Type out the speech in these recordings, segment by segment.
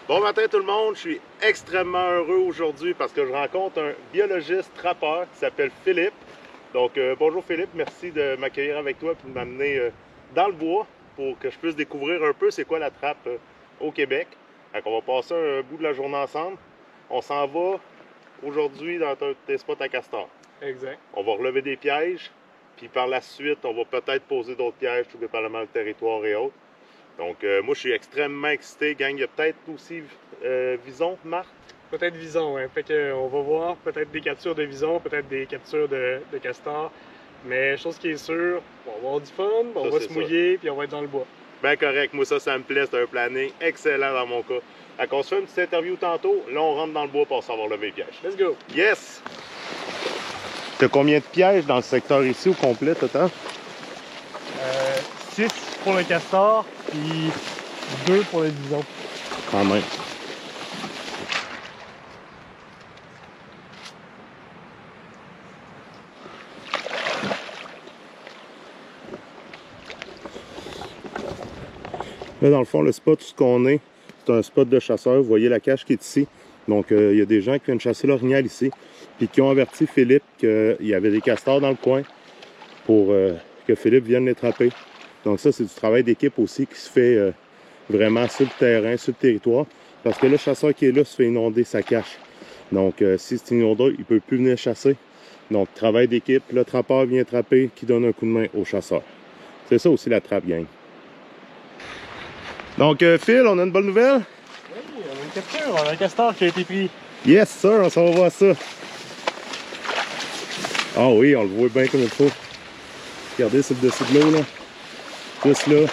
Bon matin tout le monde, je suis extrêmement heureux aujourd'hui parce que je rencontre un biologiste trappeur qui s'appelle Philippe. Donc bonjour Philippe, merci de m'accueillir avec toi et de m'amener dans le bois pour que je puisse découvrir un peu c'est quoi la trappe au Québec. Donc on va passer un bout de la journée ensemble. On s'en va aujourd'hui dans tes spots à castor. Exact. On va relever des pièges, puis par la suite on va peut-être poser d'autres pièges tout dépendamment du territoire et autres. Donc, moi, je suis extrêmement excité, gang. Il y a peut-être aussi Vison, Marc? Peut-être vison, hein. Fait que, on va voir peut-être des captures de vison, peut-être des captures de castor. Mais chose qui est sûre, on va avoir du fun, on va se mouiller, puis on va être dans le bois. Ben correct, moi ça me plaît, c'est un planning excellent dans mon cas. Fait qu'on se fait une petite interview tantôt, là on rentre dans le bois pour savoir lever les pièges. Let's go! Yes! T'as combien de pièges dans le secteur ici au complet, total? 6 pour le castor, puis 2 pour le vison. Quand même. Là, dans le fond, le spot où on est, c'est un spot de chasseurs. Vous voyez la cache qui est ici. Donc, il y a des gens qui viennent chasser l'orignal ici, puis qui ont averti Philippe qu'il y avait des castors dans le coin pour que Philippe vienne les trapper. Donc ça, c'est du travail d'équipe aussi qui se fait vraiment sur le terrain, sur le territoire. Parce que le chasseur qui est là se fait inonder sa cache. Donc, si c'est inondé, il ne peut plus venir chasser. Donc, travail d'équipe, le trappeur vient trapper, qui donne un coup de main au chasseur. C'est ça aussi la trappe, gang. Donc, Phil, on a une bonne nouvelle? Oui, on a une capture, on a un castor qui a été pris. Yes, sir, on s'en va voir ça. Ah oui, on le voit bien comme il faut. Regardez sur le dessus de l'eau, là. Juste là.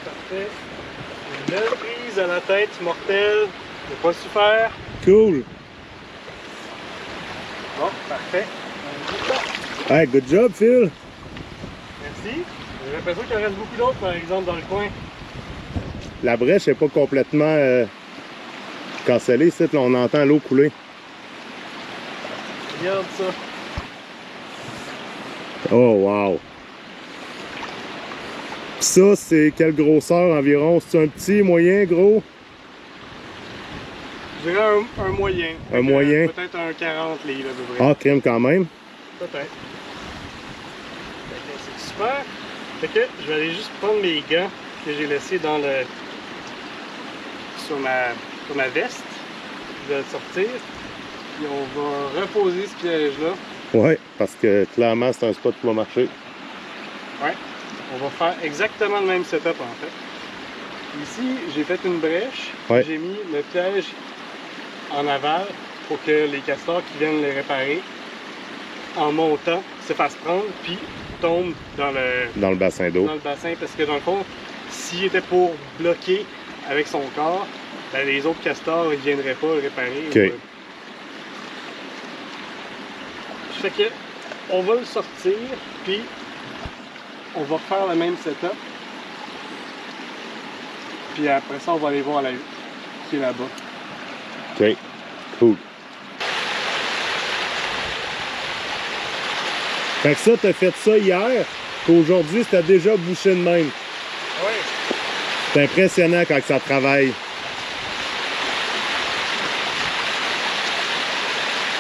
Parfait. Une belle prise à la tête mortelle. J'ai pas su faire. Cool. Bon, parfait. Hey, good job, Phil. Merci. J'ai l'impression qu'il en reste beaucoup d'autres, par exemple, dans le coin. La brèche n'est pas complètement cancellée, ici, là, on entend l'eau couler. Regarde ça. Oh, wow. Ça, c'est quelle grosseur environ? C'est un petit, moyen, gros? Je dirais un moyen. Un moyen? Peut-être un 40 livres à peu près. Ah, crème quand même. Peut-être. C'est super. Fait que je vais aller juste prendre mes gants que j'ai laissés dans le sur ma veste. Je vais le sortir. Puis on va reposer ce piège-là. Ouais, parce que clairement, c'est un spot qui va marcher. Ouais. On va faire exactement le même setup en fait. Ici, j'ai fait une brèche. Ouais. J'ai mis le piège en aval pour que les castors qui viennent les réparer en montant se fassent prendre puis tombent dans le bassin d'eau. Dans le bassin, parce que dans le fond, s'il était pour bloquer avec son corps, ben les autres castors ne viendraient pas le réparer. OK. Fait que on va le sortir, puis on va refaire le même setup. Puis après ça, on va aller voir la hutte qui est là-bas. OK. Cool. Fait que ça, t'as fait ça hier, qu'aujourd'hui, c'était déjà bouché de même. Oui. C'est impressionnant quand ça travaille.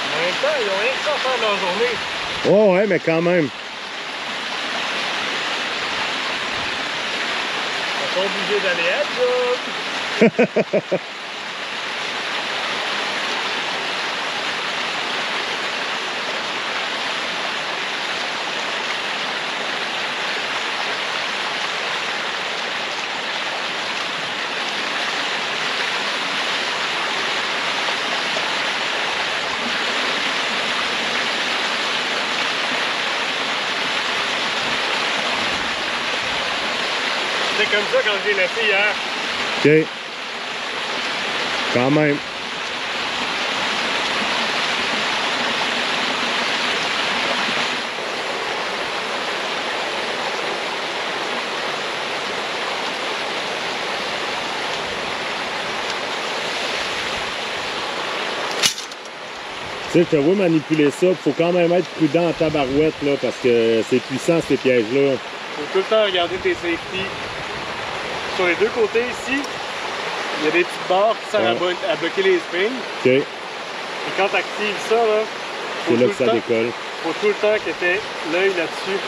En même temps, ils n'ont rien que ça à faire de leur journée. Oh ouais, mais quand même. Ils sont obligés d'aller à job. C'était comme ça quand je l'ai laissé hier. OK. Quand même. Tu sais, je te vois manipuler ça, il faut quand même être prudent en tabarouette, là, parce que c'est puissant, ces pièges-là. Il faut tout le temps regarder tes safety. Sur les deux côtés ici, il y a des petites barres qui servent à bloquer les springs. OK. Et quand tu actives ça, là, c'est là que ça décolle. Il faut tout le temps que tu aies l'œil là-dessus.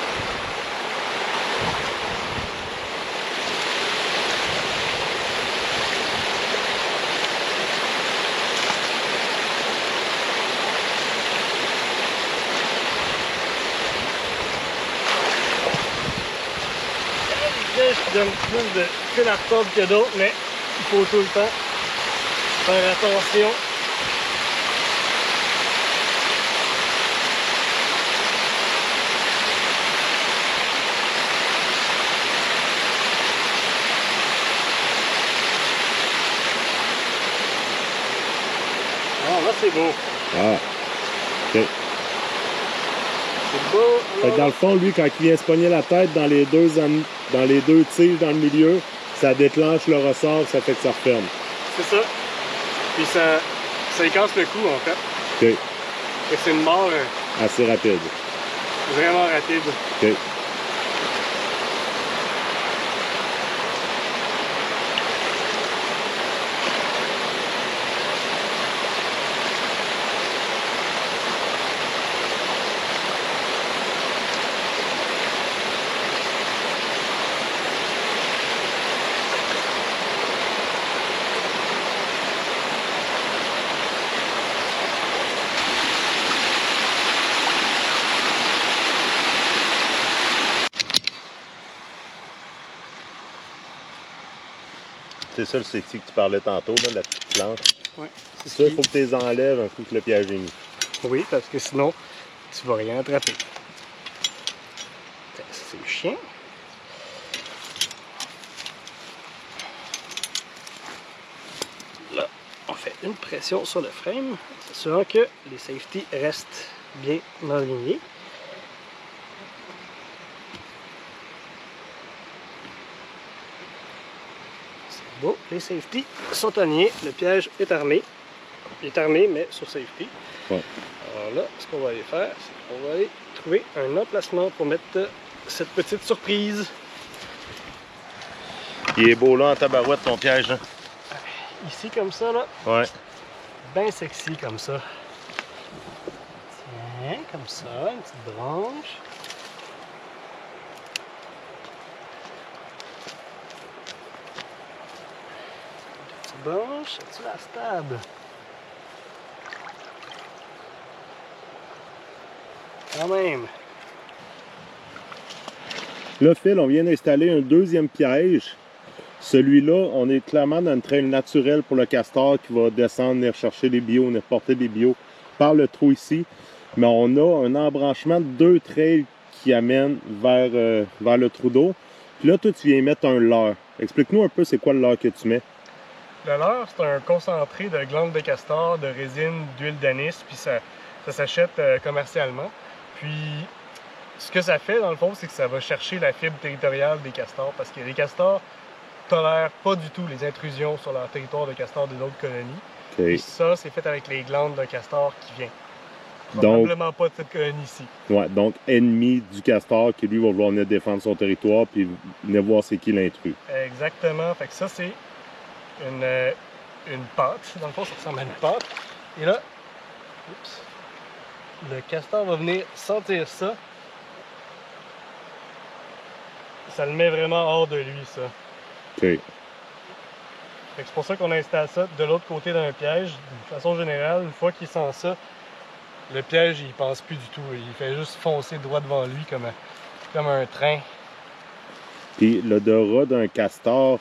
Qui donne plus de fil à retordre que d'autres, mais il faut tout le temps faire attention. Ah, là c'est beau. Ah, ok. C'est beau. Fait que dans le fond, lui, quand il vient se pogner la tête dans les deux tiges dans le milieu, ça déclenche le ressort, ça fait que ça referme. C'est ça. Puis ça y casse le cou en fait. OK. Et c'est une mort Assez rapide. vraiment rapide. OK. C'est ça le safety que tu parlais tantôt, là, la petite planche. Oui. C'est ça, il faut que tu les enlèves un coup que le piège est mis. Oui, parce que sinon, tu vas rien attraper. C'est chiant. Là, on fait une pression sur le frame, s'assurant que les safety restent bien alignés. Bon, les safety sont alignés, le piège est armé. Il est armé, mais sur safety. Ouais. Alors là, ce qu'on va aller faire, c'est qu'on va aller trouver un emplacement pour mettre cette petite surprise. Il est beau là en tabarouette ton piège, hein? Ici, comme ça, là. Ouais. Bien sexy, comme ça. Tiens, comme ça, une petite branche. Branche, c'est-tu la stable? Quand même. Là, Phil, on vient d'installer un deuxième piège. Celui-là, on est clairement dans une traîne naturelle pour le castor qui va descendre, venir chercher des bio, venir porter des bio par le trou ici. Mais on a un embranchement de deux trails qui amènent vers le trou d'eau. Puis là, toi, tu viens mettre un leurre. Explique-nous un peu c'est quoi le leurre que tu mets. Le leurre, c'est un concentré de glandes de castor, de résine, d'huile d'anis, puis ça s'achète commercialement. Puis, ce que ça fait, dans le fond, c'est que ça va chercher la fibre territoriale des castors, parce que les castors tolèrent pas du tout les intrusions sur leur territoire de castor des autres colonies. Okay. Puis ça, c'est fait avec les glandes de castor qui viennent. Probablement pas de cette colonie-ci. Ouais, donc ennemi du castor qui, lui, va vouloir venir défendre son territoire, puis venir voir c'est qui l'intrus. Exactement. Fait que ça, c'est une pâte. Dans le fond, ça ressemble à une pâte. Et là, oups, le castor va venir sentir ça. Ça le met vraiment hors de lui, ça. OK. C'est pour ça qu'on installe ça de l'autre côté d'un piège. De façon générale, une fois qu'il sent ça, le piège, il pense plus du tout. Il fait juste foncer droit devant lui comme un train. Puis l'odorat d'un castor,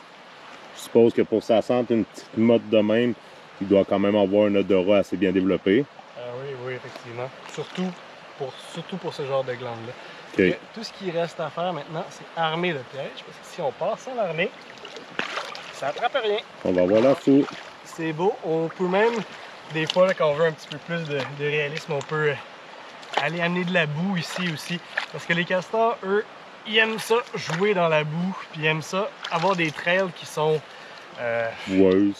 je suppose que pour ça sentir une petite motte de même, il doit quand même avoir un odorat assez bien développé. Oui, effectivement. Surtout pour ce genre de glande-là. Okay. Tout ce qui reste à faire maintenant, c'est armer le piège. Parce que si on part sans l'armer, ça attrape rien. On va voir la fou. C'est beau. On peut même, des fois, là, quand on veut un petit peu plus de réalisme, on peut aller amener de la boue ici aussi. Parce que les castors, eux, ils aiment ça jouer dans la boue. Puis ils aiment ça avoir des trails qui sont boueuses.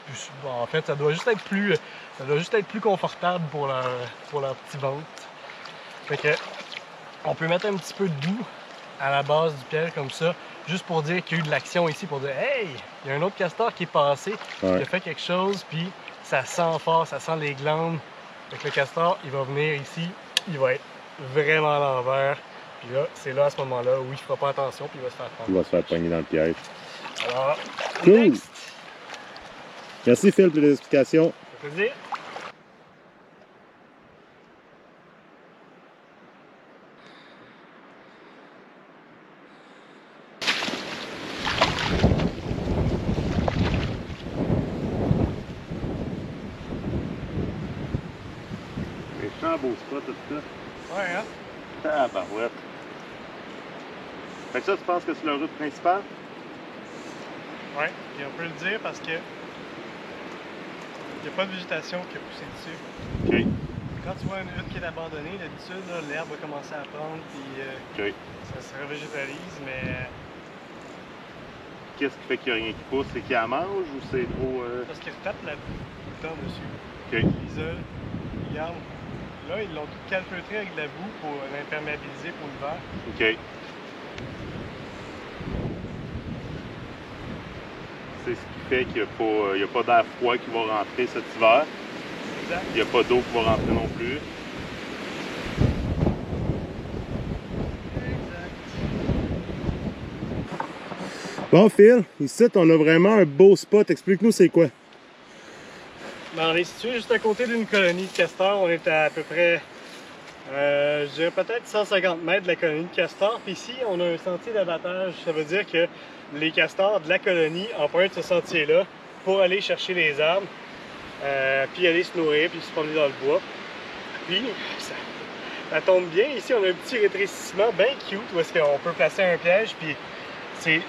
Puis, bon, en fait, ça doit juste être plus Ça doit juste être plus confortable pour leur petit ventre. Fait que on peut mettre un petit peu de boue à la base du piège comme ça, juste pour dire qu'il y a eu de l'action ici, pour dire hey, il y a un autre castor qui est passé, qui a fait quelque chose, puis ça sent fort, ça sent les glandes. Fait que le castor, il va venir ici, il va être vraiment à l'envers. Puis là, c'est là à ce moment-là où il fera pas attention, puis il va se faire prendre. Il va se faire pogner dans le piège. Alors, cool. Next. Merci Phil pour les explications. Ça fait plaisir. Méchant beau spot, tout ça. Ouais, hein? Tabarouette. Fait que ça, tu penses que c'est la route principale? Ouais, et on peut le dire parce que il n'y a pas de végétation qui a poussé dessus. OK. Quand tu vois une route qui est abandonnée, d'habitude, l'herbe va commencer à prendre, puis OK. ça se revégétalise, mais Qu'est-ce qui fait qu'il n'y a rien qui pousse? C'est qu'il la mange ou c'est trop... parce qu'ils retapent la boue tout le temps dessus. OK. Ils l'isolent, ils gardent. Là, ils l'ont tout calfeutré avec de la boue pour l'imperméabiliser pour l'hiver. OK. C'est ce qui fait qu'il n'y a pas d'air froid qui va rentrer cet hiver. Exact. Il n'y a pas d'eau qui va rentrer non plus. Bon Phil, ici on a vraiment un beau spot. Explique-nous c'est quoi. Ben, on est situé juste à côté d'une colonie de castors. On est à peu près, je dirais peut-être 150 mètres de la colonie de castors. Puis ici, on a un sentier d'abattage. Ça veut dire que les castors de la colonie empruntent ce sentier-là pour aller chercher les arbres, puis aller se nourrir, puis se promener dans le bois. Puis, ça tombe bien. Ici, on a un petit rétrécissement bien cute où est-ce qu'on peut placer un piège. Puis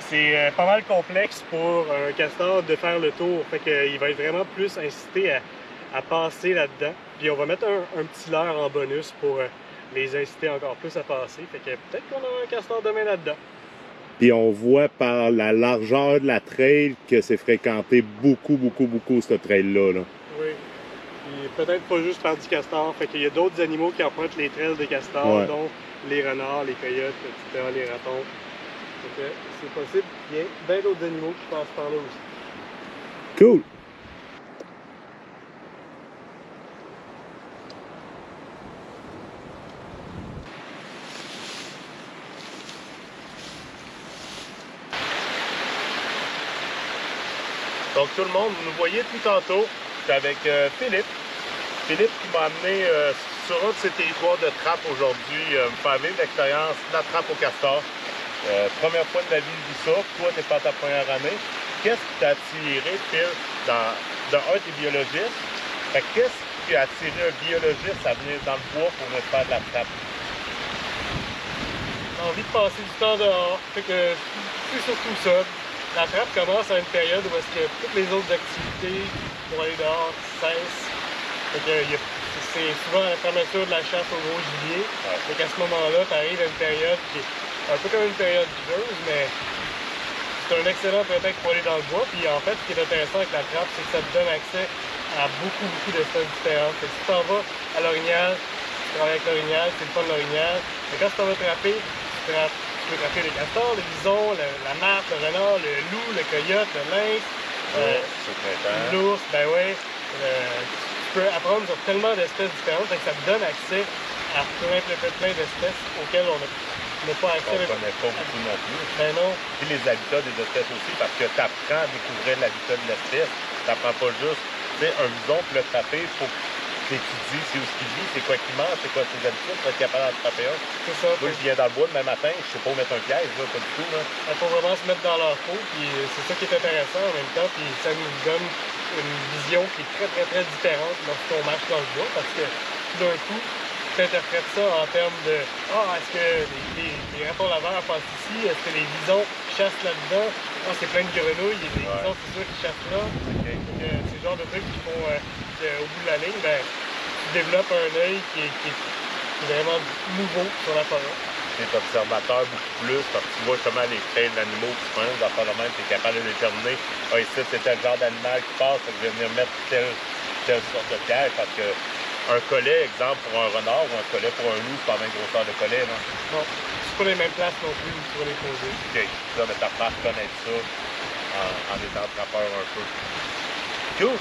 c'est pas mal complexe pour un castor de faire le tour. Fait qu'il va être vraiment plus incité à passer là-dedans. Puis on va mettre un petit leurre en bonus pour les inciter encore plus à passer. Fait que peut-être qu'on aura un castor demain là-dedans. Puis on voit par la largeur de la trail que c'est fréquenté beaucoup, ce trail-là. Là. Oui. Puis peut-être pas juste par du castor. Fait qu'il y a d'autres animaux qui empruntent les trails de castor, dont les renards, les coyotes, etc., les ratons. C'est possible qu'il y ait bien d'autres animaux qui passent par là aussi. Cool! Donc tout le monde, vous nous voyez tout tantôt, c'est avec Philippe. Philippe qui m'a amené sur un de ces territoires de trappe aujourd'hui, me faire vivre l'expérience de la trappe au castor. Première fois de ma vie, je vis ça. Toi, tu n'es pas à ta première année. Qu'est-ce qui t'a attiré, Phil, de un, t'es biologiste. Fait qu'est-ce qui a attiré un biologiste à venir dans le bois pour venir faire de la trappe? J'ai envie de passer du temps dehors. Fait que c'est surtout ça. La trappe commence à une période où est-ce que toutes les autres activités pour aller dehors cessent. Fait que c'est souvent la fermeture de la chasse au gros gibier. Fait qu'à ce moment-là, tu arrives à une période qui est un peu comme une période pluvieuse, mais c'est un excellent prétexte pour aller dans le bois. Puis en fait, ce qui est intéressant avec la trappe, c'est que ça te donne accès à beaucoup d'espèces différentes. Fait que si tu t'en vas à l'orignal, tu travailles avec l'orignal, c'est le fun de l'orignal. Mais quand tu t'en vas trapper, tu peux trapper les castors, les bisons, la martre, le renard, le loup, le coyote, le lynx, l'ours, ben ouais. Tu peux apprendre sur tellement d'espèces différentes, fait que ça te donne accès à plein d'espèces auxquelles on n'a pas accès. On ne connaît pas beaucoup non plus. Ben non. Puis les habitats des espèces aussi, parce que tu apprends à découvrir l'habitat de l'espèce. Tu n'apprends pas juste, tu sais, un bison, pour le trapper, il faut que tu étudies c'est où ce qu'il vit, c'est quoi qu'il mange, c'est quoi ses habitudes, pour être capable d'en trapper un. C'est ça. Moi, je viens dans le bois demain matin, je sais pas où mettre un piège, là, pas du tout. Il faut vraiment se mettre dans leur peau, puis c'est ça qui est intéressant en même temps, puis ça nous donne une vision qui est très différente lorsqu'on marche dans le bois, parce que tout d'un coup, tu interprètes ça en termes de est-ce que les ratons laveurs passent ici, est-ce que les visons chassent là-dedans, c'est plein de grenouilles, et les visons c'est sûr qui chassent là. C'est le genre de trucs qui font au bout de la ligne, ben, tu développes un œil qui est vraiment nouveau sur la forêt. Tu es observateur beaucoup plus, parce que tu vois comment les traits d'animaux qui se prennent, dans le même, tu es capable de déterminer, ici c'est tel genre d'animal qui passe, je vais venir mettre telle sorte de piège, parce que un collet, exemple, pour un renard ou un collet pour un loup, c'est pas la même grosseur de collet, non? Non, c'est pas les mêmes places non plus où tu vas les poser. OK. Ça, mais t'apprends à connaître ça en étant trappeur un peu. Cool!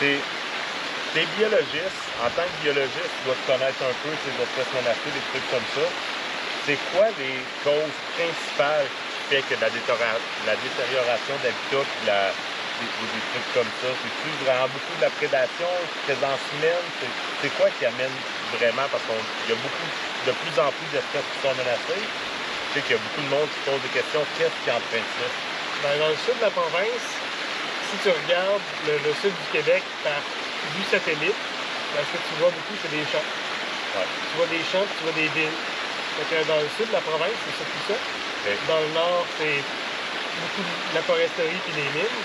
T'es biologiste. En tant que biologiste, tu dois te connaître un peu ces espèces menacées, des trucs comme ça. C'est quoi les causes principales qui fait que la détérioration d'habitat ou des trucs comme ça? C'est-tu vraiment beaucoup de la prédation, présence humaine? C'est quoi qui amène vraiment? Parce qu'il y a de plus en plus d'espèces qui sont menacées. Je sais qu'il y a beaucoup de monde qui pose des questions. Qu'est-ce qui entraîne ça? Ben, dans le sud de la province, si tu regardes le sud du Québec par vue satellite, ben, ce que tu vois beaucoup, c'est des champs. Ouais. Tu vois des champs, tu vois des villes. Fait que dans le sud de la province, c'est surtout ça. Okay. Dans le nord, c'est beaucoup de la foresterie et les mines.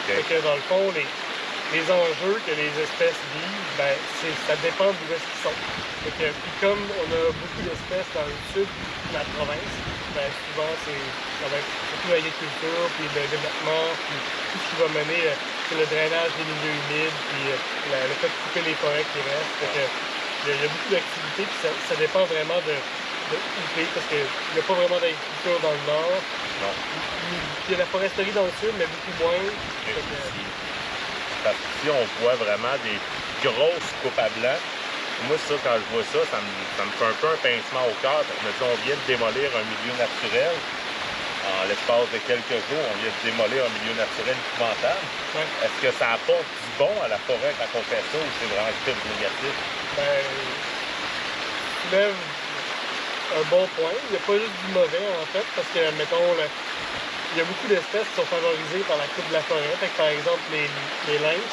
Okay. Fait que dans le fond, les enjeux que les espèces vivent, ben, ça dépend d'où est-ce qu'ils sont. Fait que, puis comme on a beaucoup d'espèces dans le sud de la province, ben, souvent ça va être surtout l'agriculture, puis le développement, puis tout ce qui va mener, c'est le drainage des milieux humides, puis le fait de couper les forêts qui restent. Fait que, il y a beaucoup d'activités, puis ça dépend vraiment de où t'es, parce qu'il n'y a pas vraiment d'agriculture dans le nord. Non. Il y a la foresterie dans le sud, mais beaucoup moins. Parce que si on voit vraiment des grosses coupes à blanc, moi, ça, quand je vois ça, ça me fait un peu un pincement au cœur. Je me dis, on vient de démolir un milieu naturel. En l'espace de quelques jours, on vient de démolir un milieu naturel épouvantable. Ouais. Est-ce que ça apporte du bon à la forêt quand on fait ça, ou c'est vraiment que du négatif? Ben, tu lèves un bon point. Il n'y a pas juste du mauvais, en fait, parce que, mettons, il y a beaucoup d'espèces qui sont favorisées par la coupe de la forêt. Fait que, par exemple, les lynx,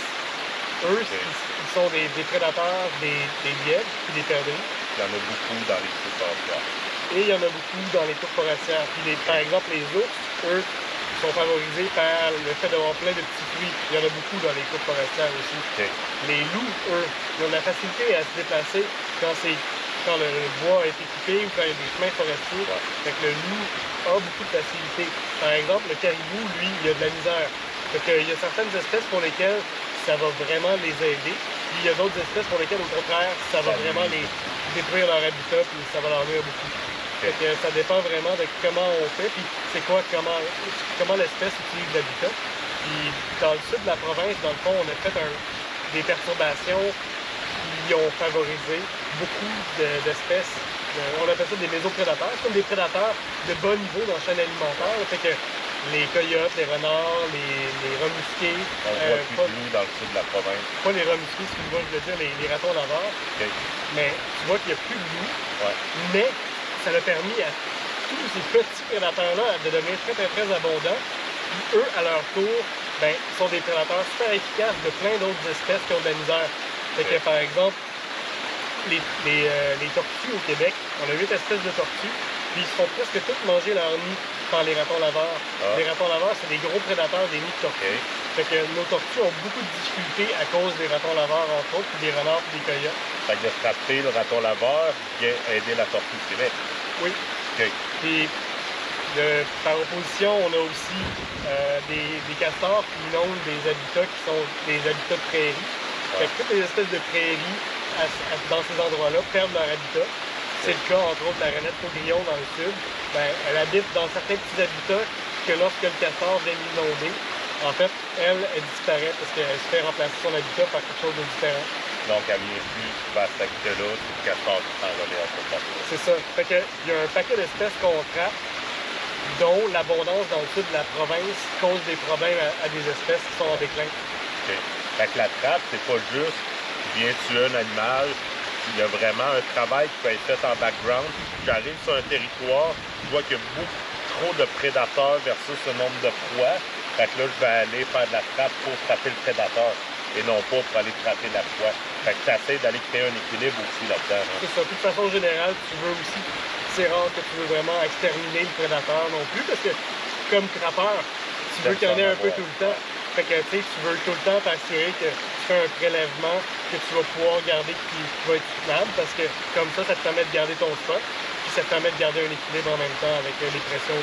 eux, ils sont des prédateurs des lièvres et des perdrix. Il y en a beaucoup dans les coupes forestières. Et il y en a beaucoup dans les coupes forestières. Puis, par exemple, les ours, eux, sont favorisés par le fait d'avoir plein de petits fruits. Il y en a beaucoup dans les coupes forestières aussi. Okay. Les loups, eux, ils ont de la facilité à se déplacer quand le bois a été coupé ou quand il y a des chemins forestiers. Ouais. Fait que le loup a beaucoup de facilité. Par exemple, le caribou, lui, il a de la misère. Fait que, il y a certaines espèces pour lesquelles ça va vraiment les aider. Puis il y a d'autres espèces pour lesquelles, au contraire, ça va vraiment les détruire leur habitat, puis ça va leur nuire beaucoup. Fait que ça dépend vraiment de comment on fait, puis c'est quoi, comment l'espèce utilise l'habitat. Puis dans le sud de la province, dans le fond, on a fait des perturbations qui ont favorisé beaucoup d'espèces. On appelle ça des mésoprédateurs. C'est comme des prédateurs de bas niveau dans la chaîne alimentaire. Fait que les coyotes, les renards, les rats musqués. On voit plus de loups dans le sud de la province. Pas les rats musqués, excuse-moi, je veux dire, les ratons laveurs. Okay. Mais tu vois qu'il n'y a plus de loups. Ouais. Mais ça a permis à tous ces petits prédateurs-là de devenir très, très, très abondants. Puis eux, à leur tour, ben, sont des prédateurs super efficaces de plein d'autres espèces qui ont de la misère. Fait que, par exemple, les tortues au Québec, on a 8 espèces de tortues, puis ils se font presque toutes manger leur nid par les ratons laveurs. Ah. Les ratons laveurs, c'est des gros prédateurs des nids de tortues. Fait que nos tortues ont beaucoup de difficultés à cause des ratons laveurs, entre autres, puis des renards et des coyotes. Fait que de frapper le raton laveur vient aider la tortue du Québec. Oui. Okay. Puis, par opposition, on a aussi des castors qui inondent des habitats qui sont des habitats de prairies. Fait que toutes les espèces de prairies dans ces endroits-là perdent leur habitat. C'est le cas, entre autres, de la rainette paugrillon dans le sud. Ben, elle habite dans certains petits habitats que lorsque le castor vient l'inonder, en fait, elle disparaît parce qu'elle se fait remplacer son habitat par quelque chose de différent. Donc, elle vient plus vers cet habitat-là, c'est le castor qui s'en relève à cette partie-là. C'est ça. Fait que, il y a un paquet d'espèces qu'on trappe, dont l'abondance dans le sud de la province cause des problèmes à des espèces qui sont en déclin. Okay. Fait que la trappe, c'est pas juste viens tuer un animal. Il y a vraiment un travail qui peut être fait en background. J'arrive sur un territoire, je vois qu'il y a beaucoup trop de prédateurs versus ce nombre de proies. Fait que là, je vais aller faire de la trappe pour frapper le prédateur et non pas pour aller frapper la proie. Fait que tu essaies d'aller créer un équilibre aussi là-dedans. Hein. C'est ça. Puis de façon générale, tu veux aussi, c'est rare que tu veux vraiment exterminer le prédateur non plus, parce que comme trappeur, tu veux qu'il y en ait un peu tout le temps. Fait que tu sais, tu veux tout le temps t'assurer que tu fais un prélèvement que tu vas pouvoir garder qui va être soutenable, parce que comme ça te permet de garder ton spot, puis ça te permet de garder un équilibre en même temps avec les pressions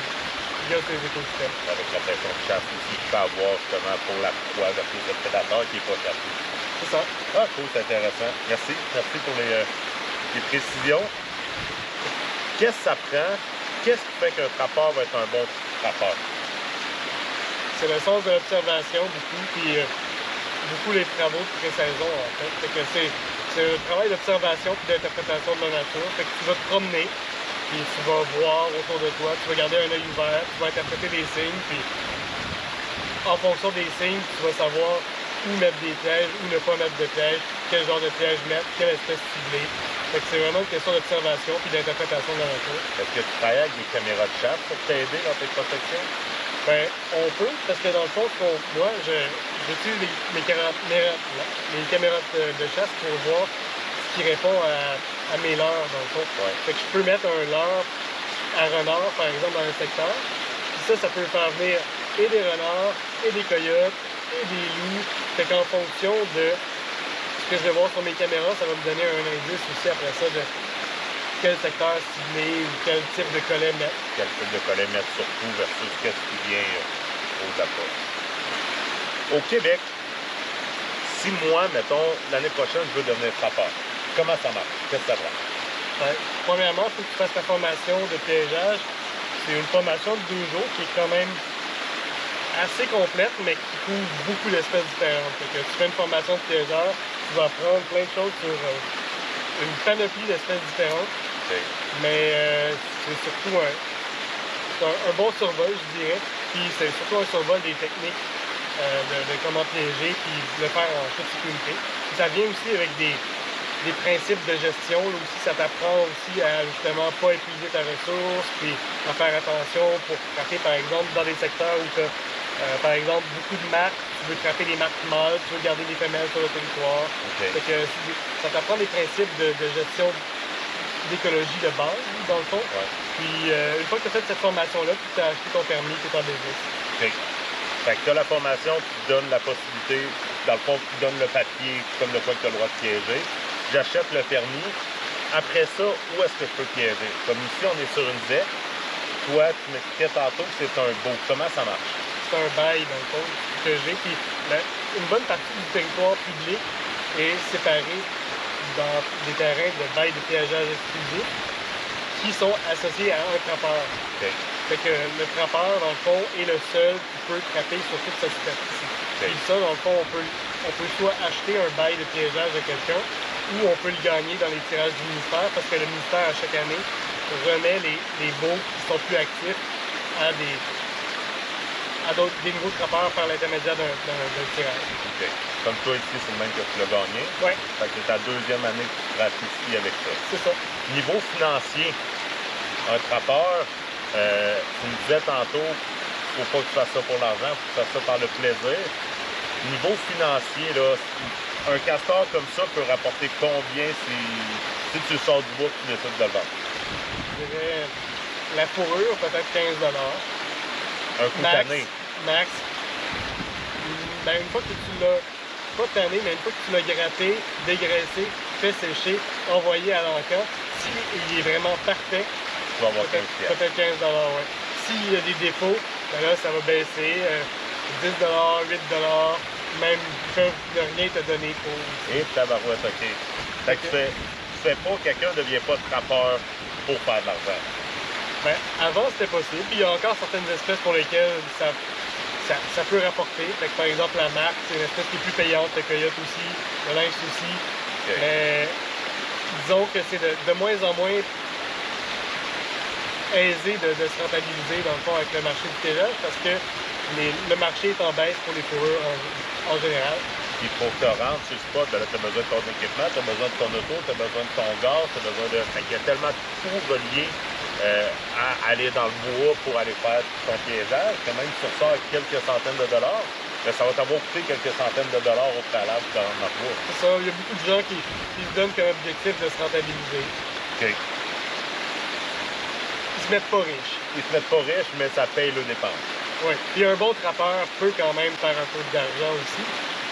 gosse les écosystèmes. Avec la pression de chasse aussi qu'il peut avoir justement pour la proie versus le prédateur qui n'est pas chassé. C'est ça. Ah, cool, c'est intéressant. Merci. Merci pour les précisions. Qu'est-ce que ça prend? Qu'est-ce qui fait qu'un trappeur va être un bon trappeur? C'est le sens de l'observation beaucoup, puis beaucoup les travaux de pré-saison en fait. Fait que c'est un travail d'observation et d'interprétation de la nature. Fait que tu vas te promener, puis tu vas voir autour de toi, tu vas garder un œil ouvert, tu vas interpréter des signes, puis en fonction des signes, tu vas savoir où mettre des pièges, où ne pas mettre de pièges, quel genre de piège mettre, quelle espèce cibler. Fait que c'est vraiment une question d'observation puis d'interprétation de la nature. Est-ce que tu travailles avec des caméras de chasse pour t'aider dans tes protections? Ben, on peut, parce que dans le fond, moi, j'utilise les caméras de chasse pour voir ce qui répond à mes leurres, dans le fond. Ouais. Fait que je peux mettre un leurre à renard, par exemple, dans un secteur. Puis ça peut faire venir et des renards, et des coyotes, et des loups. Fait qu'en fonction de ce que je vais voir sur mes caméras, ça va me donner un indice aussi après ça de quel secteur cibler ou quel type de collet mettre. Quel type de collet mettre surtout versus qu'est-ce qui vient aux approches. Au Québec, si moi, mettons, l'année prochaine, je veux devenir trappeur, comment ça marche? Qu'est-ce que ça prend? Ouais. Premièrement, il faut que tu fasses ta formation de piégeage. C'est une formation de 2 jours qui est quand même assez complète, mais qui couvre beaucoup d'espèces différentes. Fait que tu fais une formation de piégeur, tu vas apprendre plein de choses sur une panoplie d'espèces différentes. Okay. Mais c'est surtout un bon survol, je dirais. Puis c'est surtout un survol des techniques de comment piéger, puis le faire en toute sécurité. Puis ça vient aussi avec des principes de gestion. Là aussi, ça t'apprend aussi à justement pas épuiser ta ressource, puis à faire attention pour frapper, par exemple, dans des secteurs où tu as, par exemple, beaucoup de marques, tu veux frapper les marques mâles, tu veux garder les femelles sur le territoire. Okay. Fait que ça t'apprend des principes de gestion d'écologie de base, dans le fond. Ouais. Puis une fois que tu as fait cette formation-là, tu as acheté ton permis, tu es en business. Okay. Fait que tu as la formation qui donne la possibilité, dans le fond, qui donne le papier comme de quoi tu as le droit de piéger. J'achète le permis. Après ça, où est-ce que je peux piéger? Comme ici, on est sur une ZEC. Toi, tu m'expliquais tantôt que c'est un beau. Comment ça marche? C'est un bail, dans le fond, que j'ai. Puis une bonne partie du territoire public est séparée dans des terrains de bail de piégeage exclusif qui sont associés à un trappeur. Okay. Fait que le trappeur, dans le fond, est le seul qui peut trapper sur toute cette superficie. Okay. Puis ça, dans le fond, on peut soit acheter un bail de piégeage à quelqu'un ou on peut le gagner dans les tirages du ministère parce que le ministère, à chaque année, remet les baux qui sont plus actifs à des nouveaux trappeurs par l'intermédiaire d'un tirage. Okay. Comme toi ici, c'est le même que tu l'as gagné. Oui. Fait que c'est ta deuxième année que tu trappes ici avec ça. C'est ça. Niveau financier, un trappeur, tu me disais tantôt, il ne faut pas que tu fasses ça pour l'argent, il faut que tu fasses ça par le plaisir. Niveau financier, là, un castor comme ça peut rapporter combien si tu sors du bois et tu décides de le vendre? Je dirais la fourrure, peut-être 15 $. Un coup tanné. Max. Ben, une fois que tu l'as, pas tanné, mais une fois que tu l'as gratté, dégraissé, fait sécher, envoyé à l'encan, s'il est vraiment parfait, tu vas avoir peut-être 15 $, ouais. S'il y a des défauts, ben là, ça va baisser 10 $, 8 $, même ils peuvent ne rien te donner pour. Et tabarouette, OK. Fait que tu fais pas, quelqu'un ne devient pas trappeur pour faire de l'argent. Ben, avant, c'était possible. Puis il y a encore certaines espèces pour lesquelles ça peut rapporter. Fait que, par exemple, la marque, c'est une espèce qui est plus payante. Le coyote aussi, le lynx aussi. Okay. Mais disons que c'est de moins en moins aisé de se rentabiliser, dans le fond, avec le marché du piégeage parce que le marché est en baisse pour les fourrures en général. Il faut que tu rentres sur le spot, ben là, tu as besoin de ton équipement, tu as besoin de ton auto, tu as besoin de ton gaz, tu as besoin de... Fait qu'il y a tellement de coûts reliés à aller dans le bois pour aller faire ton piégeage, que même si tu ressors avec quelques centaines de dollars, ben, ça va t'avoir coûté quelques centaines de dollars au préalable pour te rendre dans le bois. C'est ça, il y a beaucoup de gens qui se donnent comme objectif de se rentabiliser. OK. Ils se mettent pas riches. Ils se mettent pas riches, mais ça paye le dépense. Oui. Puis un bon trappeur peut quand même faire un peu d'argent aussi.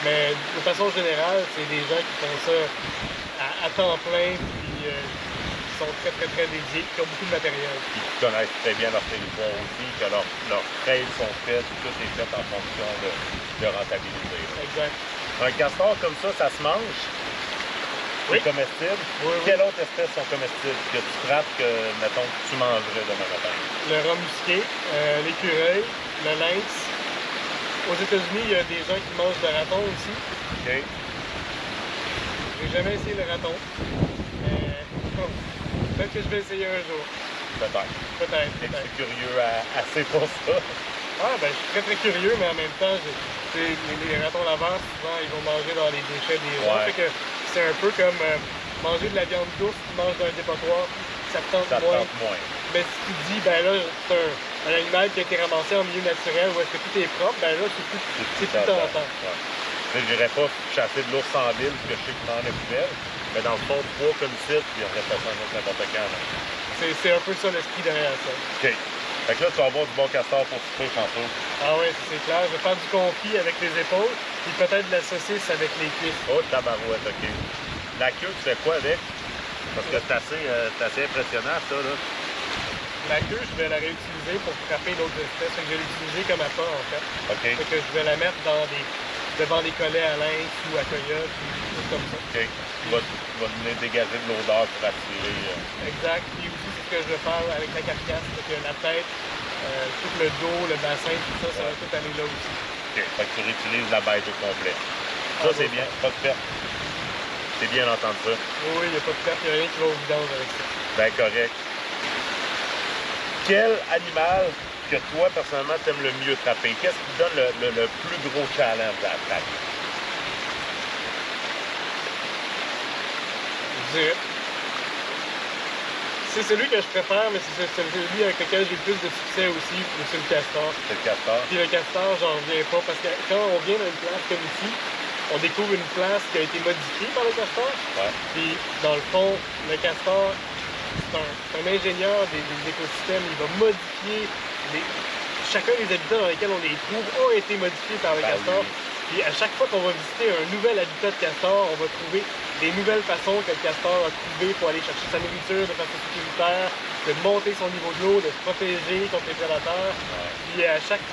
Mais de façon générale, c'est des gens qui font ça à temps plein, puis sont très dédiés, qui ont beaucoup de matériel. Puis qui connaissent très bien leur territoire aussi, que leurs trails sont faits, tout est fait en fonction de rentabilité. Exact. Un castor comme ça se mange? Oui. C'est comestible? Oui. Quelles autres espèces sont comestibles que tu frappes que, mettons, que tu mangerais demain matin? Le rat musqué, l'écureuil, le lynx. Aux États-Unis, il y a des gens qui mangent le raton aussi. OK. J'ai jamais essayé le raton. Peut-être que je vais essayer un jour. Peut-être. Peut-être. Es-tu curieux assez pour ça? Ah, ben, je suis très curieux, mais en même temps, les ratons laveurs, souvent, ils vont manger dans les déchets des gens. Ouais. Fait que c'est un peu comme manger de la viande douce qui mange dans un dépotoir, ça te tente moins. Mais si tu dis, ben là, c'est un animal qui a été ramassé en milieu naturel où est-ce que tout est propre, ben là, c'est plus tentant. Ouais. Je n'irais pas chasser de l'ours en ville, parce que je sais qu'il en a plus belle, mais dans le fond, 3 comme site, puis on reste à un autre n'importe quand. C'est un peu ça l'esprit derrière ça. OK. Fait que là, tu vas avoir du bon castor pour souper chanceux. Ah oui, c'est clair. Je vais faire du confit avec les épaules, puis peut-être de la saucisse avec les cuisses. Oh, tabarouette, OK. La queue, tu fais quoi avec? Parce que c'est assez impressionnant, ça, là. La queue, je vais la réutiliser pour frapper d'autres espèces. Fait que je vais l'utiliser comme appât, en fait. OK. Fait que je vais la mettre devant des collets à lynx ou à coyote, ou des choses comme ça. OK. Tu vas venir dégager de l'odeur pour attirer. Exact. Puis aussi, c'est ce que je vais faire avec la carcasse. Fait que la tête, tout le dos, le bassin, tout ça, ça va tout aller là aussi. OK. Fait que tu réutilises la bête au complet. Ça, c'est bien. Pas de perte. C'est bien d'entendre ça. Oui, il n'y a pas de perte. Il n'y a rien qui va au vidange avec ça. Ben, correct. Quel animal que toi, personnellement, t'aimes le mieux trapper? Qu'est-ce qui te donne le plus gros challenge à la trappe? Je dirais. C'est celui que je préfère, mais c'est celui avec lequel j'ai le plus de succès aussi, c'est le castor. C'est le castor? Puis le castor, j'en reviens pas, parce que quand on vient dans une place comme ici, on découvre une place qui a été modifiée par le castor. Ouais. Puis, dans le fond, le castor, c'est un ingénieur des écosystèmes. Il va modifier chacun des habitats dans lesquels on les trouve ont été modifiés par le castor. Oui. Puis à chaque fois qu'on va visiter un nouvel habitat de castor, on va trouver des nouvelles façons que le castor a trouvé pour aller chercher sa nourriture de façon sécuritaire, de monter son niveau de l'eau, de se protéger contre les prédateurs. Ouais. Puis à chaque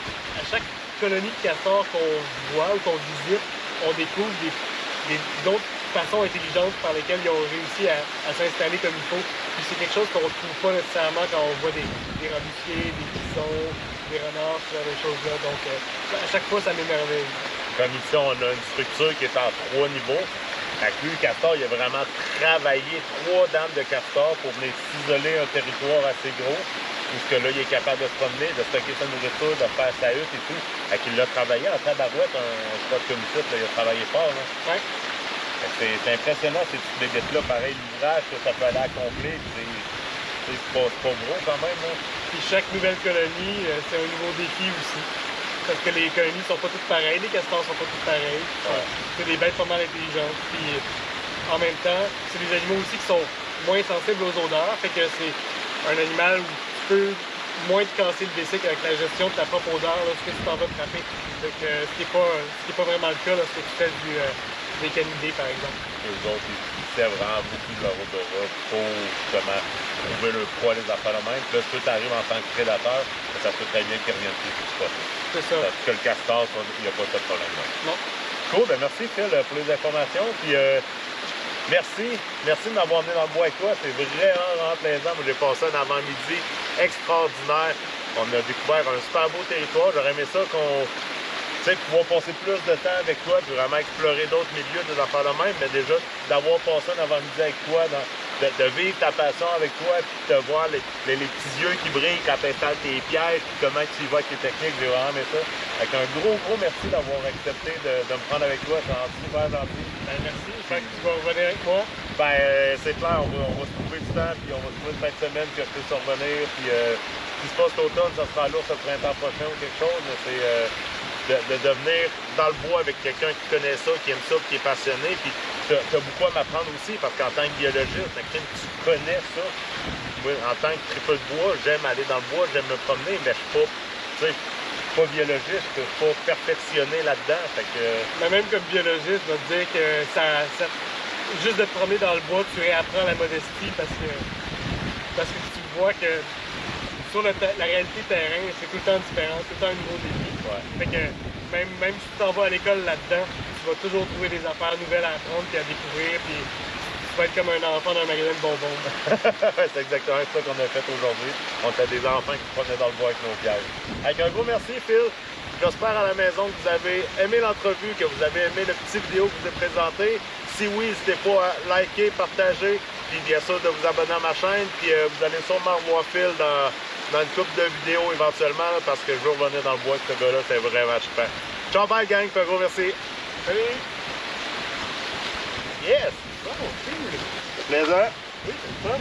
colonie de castor qu'on voit ou qu'on visite, on découvre d'autres façons intelligentes par lesquelles ils ont réussi à s'installer comme il faut. Puis c'est quelque chose qu'on ne retrouve pas nécessairement quand on voit des ramifiés, des bisons, des renards, ce genre de choses-là. Donc à chaque fois, ça m'émerveille. Comme ici, on a une structure qui est en 3 niveaux. Avec lui, le castor, il a vraiment travaillé 3 dames de castor pour venir s'isoler un territoire assez gros. Puisque là, il est capable de se promener, de stocker sa nourriture, de faire sa hutte et tout. Fait qu'il l'a travaillé en tabarouette, un spot comme ça, là, il a travaillé fort. Hein. Ouais. C'est impressionnant, ces petites bébites-là. Pareil, l'ouvrage que ça peut aller accomplir, c'est pas gros quand même. Hein. Puis chaque nouvelle colonie, c'est un nouveau défi aussi. Parce que les colonies sont pas toutes pareilles, les castors sont pas toutes pareilles. Ouais. C'est des bêtes pas mal intelligentes. Puis en même temps, c'est des animaux aussi qui sont moins sensibles aux odeurs. Fait que c'est un animal où tu peux moins te casser le bicycle avec la gestion de ta propre odeur lorsque tu t'en vas te frapper. Fait que, ce qui est pas vraiment le cas lorsque tu fais des canidés, par exemple. Eux autres, ils servent vraiment beaucoup de leur odorat pour justement trouver le poids des affaires de même. Puis là, si tu arrives en tant que prédateur, ça peut très bien qu'ils reviennent plus du spot. C'est ça. Parce que le castor, il n'y a pas ce problème-là. Non. Cool, ben merci Phil pour les informations. Puis merci de m'avoir amené dans le bois avec toi. C'est vraiment plaisant. Moi, j'ai passé un avant-midi extraordinaire. On a découvert un super beau territoire. J'aurais aimé ça pouvoir passer plus de temps avec toi, puis vraiment explorer d'autres milieux, des affaires de même, mais déjà d'avoir passé un avant-midi avec toi, de vivre ta passion avec toi, puis de te voir les petits yeux qui brillent quand tu installes tes pièges, puis comment tu y vas avec tes techniques, j'ai vraiment aimé ça. Avec un gros merci d'avoir accepté de me prendre avec toi, c'est super gentil. Ben, merci, j'espère que tu vas revenir avec moi. Ben, c'est clair, on va se trouver du temps, puis on va se trouver une fin de semaine que je puisse revenir, puis ce qui se passe l'automne, ça sera l'ours le printemps prochain ou quelque chose, mais c'est de venir dans le bois avec quelqu'un qui connaît ça, qui aime ça, qui est passionné, puis tu as beaucoup à m'apprendre aussi, parce qu'en tant que biologiste, tu connais ça. Moi, en tant que triple de bois, j'aime aller dans le bois, j'aime me promener, mais je suis pas biologiste, je peux pas perfectionner là-dedans. Mais même comme biologiste, je vais te dire que juste de te promener dans le bois, tu réapprends la modestie parce que parce que tu vois que sur la réalité terrain, c'est tout le temps différent, tout le temps un nouveau défi. Ouais. Fait que même si tu t'en vas à l'école là-dedans, tu vas toujours trouver des affaires nouvelles à apprendre et à découvrir. Puis tu vas être comme un enfant d'un magasin de bonbons. C'est exactement ça qu'on a fait aujourd'hui. On était des enfants qui se promenaient dans le bois avec nos pièges. Avec un gros merci, Phil. J'espère à la maison que vous avez aimé l'entrevue, que vous avez aimé le petit vidéo que je vous ai présenté. Si oui, n'hésitez pas à liker, partager, puis bien sûr de vous abonner à ma chaîne. Puis vous allez sûrement revoir Phil dans une couple de vidéos éventuellement, là, parce que je veux revenir dans le bois avec ce gars-là, c'est vraiment super. Ciao, bye gang, un gros merci. Salut! Yes! Oh, cool! Plaisant? Oui, c'est fun!